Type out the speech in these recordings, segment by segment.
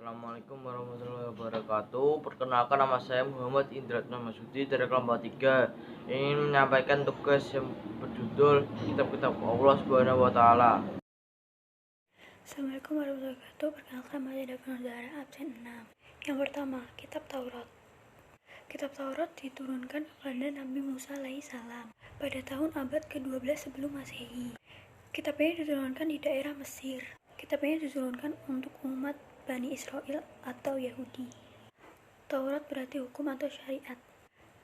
Assalamualaikum warahmatullahi wabarakatuh. Perkenalkan, nama saya Muhammad Indratna Masudi dari kelompok 3. Ingin menyampaikan tugas yang berjudul Kitab-Kitab Allah Subhanahu wa Ta'ala. Assalamualaikum warahmatullahi wabarakatuh. Perkenalkan, saya David Nurdara, absen 6. Yang pertama, Kitab Taurat. Kitab Taurat diturunkan kepada Nabi Musa alaihissalam pada tahun abad ke-12 sebelum Masehi. Kitab ini diturunkan di daerah Mesir. Kitab ini diturunkan untuk umat Bani Israel atau Yahudi. Taurat berarti hukum atau syariat.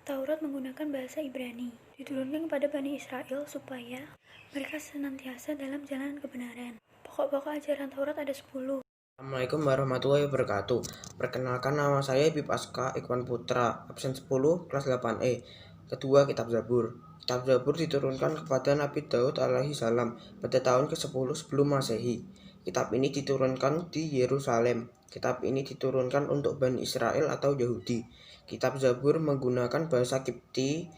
Taurat menggunakan bahasa Ibrani. Diturunkan kepada Bani Israel supaya mereka senantiasa dalam jalan kebenaran. Pokok-pokok ajaran Taurat ada 10. Assalamualaikum warahmatullahi wabarakatuh. Perkenalkan, nama saya Ibib Aska Ikhwan Putra, absen 10, kelas 8E. Kedua, Kitab Zabur. Kitab Zabur diturunkan kepada Nabi Daud alaihi salam pada tahun ke-10 sebelum Masehi. Kitab ini diturunkan di Yerusalem. Kitab ini diturunkan untuk Bani Israel atau Yahudi. Kitab Zabur menggunakan bahasa Kipti.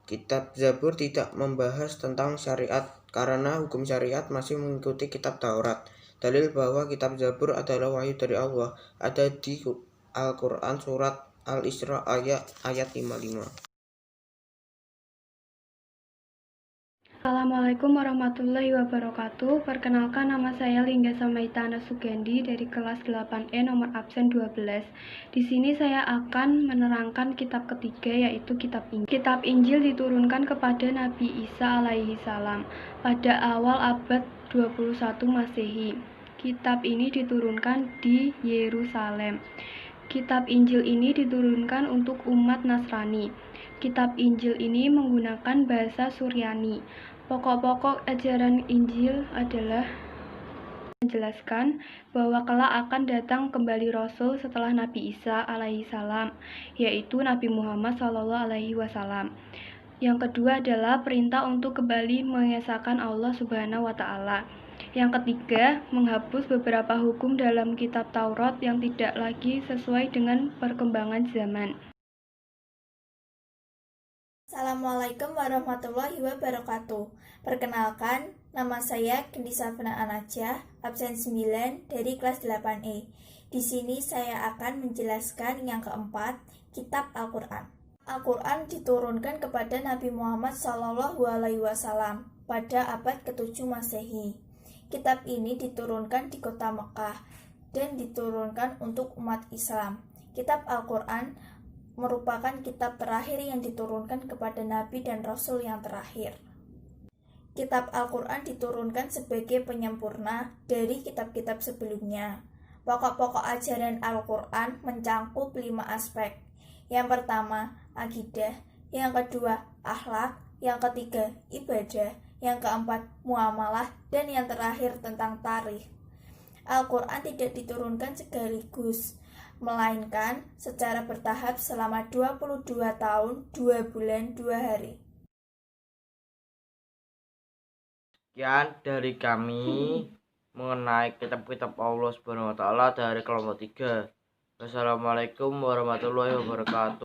Kitab Zabur tidak membahas tentang syariat karena hukum syariat masih mengikuti kitab Taurat. Dalil bahwa kitab Zabur adalah wahyu dari Allah ada di Al-Quran surat Al-Isra ayat 55. Assalamualaikum warahmatullahi wabarakatuh. Perkenalkan, nama saya Lingga Samaitana Sugendi dari kelas 8E nomor absen 12. Di sini saya akan menerangkan kitab ketiga, yaitu kitab Injil. Kitab Injil diturunkan kepada Nabi Isa alaihi salam pada awal abad 21 Masehi. Kitab ini diturunkan di Yerusalem. Kitab Injil ini diturunkan untuk umat Nasrani. Kitab Injil ini menggunakan bahasa Suryani. Pokok-pokok ajaran Injil adalah menjelaskan bahwa kelak akan datang kembali Rasul setelah Nabi Isa alaihi salam, yaitu Nabi Muhammad sallallahu alaihi wasallam. Yang kedua adalah perintah untuk kembali mengesahkan Allah Subhanahu wa Ta'ala. Yang ketiga, menghapus beberapa hukum dalam kitab Taurat yang tidak lagi sesuai dengan perkembangan zaman. Assalamualaikum warahmatullahi wabarakatuh. Perkenalkan, nama saya Kendi Safna Anaja, absen 9 dari kelas 8E. Di sini saya akan menjelaskan yang keempat, Kitab Al-Quran. Al-Quran diturunkan kepada Nabi Muhammad SAW pada abad ke-7 Masehi. Kitab ini diturunkan di kota Mekah dan diturunkan untuk umat Islam. Kitab Al-Quran merupakan kitab terakhir yang diturunkan kepada Nabi dan Rasul yang terakhir. Kitab Al-Quran diturunkan sebagai penyempurna dari kitab-kitab sebelumnya. Pokok-pokok ajaran Al-Quran mencakup 5 aspek. Yang pertama, akidah. Yang kedua, akhlak. Yang ketiga, ibadah. Yang keempat, muamalah. Dan yang terakhir, tentang tarikh. Al-Quran tidak diturunkan sekaligus, melainkan secara bertahap selama 22 tahun, 2 bulan, 2 hari. Sekian dari kami mengenai kitab-kitab Allah Subhanahu wa Ta'ala dari kelompok 3. Wassalamualaikum warahmatullahi wabarakatuh.